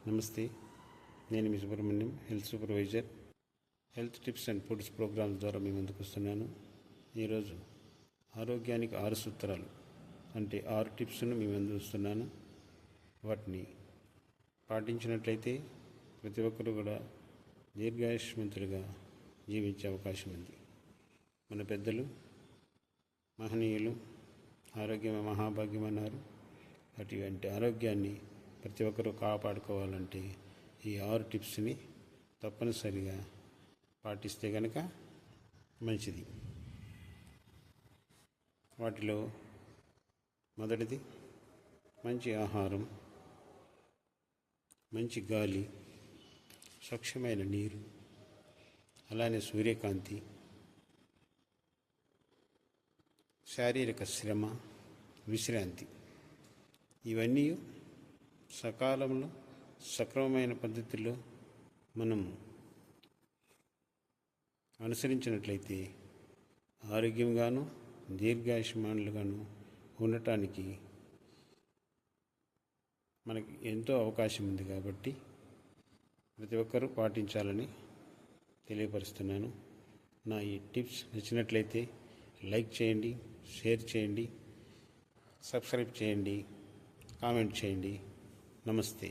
నమస్తే, నేను మీ Subrahmanyam, health supervisor. Health tips and foods programs ద్వారా మీ ముందుకు వస్తున్నాను. ఈరోజు ఆరోగ్యానికి 6 సూత్రాలు అంటే 6 టిప్స్ను మీ ముందు వస్తున్నాను. వాటిని పాటించినట్లయితే ప్రతి ఒక్కరు కూడా దీర్ఘాయుష్మంతులుగా జీవించే అవకాశం ఉంది. మన పెద్దలు మహనీయులు ఆరోగ్యమే మహాభాగ్యం అన్నారు. అటువంటి ఆరోగ్యాన్ని ప్రతి ఒక్కరూ కాపాడుకోవాలంటే ఈ 6 టిప్స్ని తప్పనిసరిగా పాటిస్తే కనుక మంచిది. వాటిలో మొదటిది మంచి ఆహారం, మంచి గాలి, స్వచ్ఛమైన నీరు, అలానే సూర్యకాంతి, శారీరక శ్రమ, విశ్రాంతి. ఇవన్నీ సకాలంలో సక్రమమైన పద్ధతిలో మనం అనుసరించినట్లయితే ఆరోగ్యంగాను దీర్ఘాయుష్మానులుగాను ఉండటానికి మనకి ఎంతో అవకాశం ఉంది. కాబట్టి ప్రతి ఒక్కరూ పాటించాలని తెలియపరుస్తున్నాను. నా ఈ టిప్స్ నచ్చినట్లయితే లైక్ చేయండి, షేర్ చేయండి, సబ్స్క్రైబ్ చేయండి, కామెంట్ చేయండి. నమస్తే.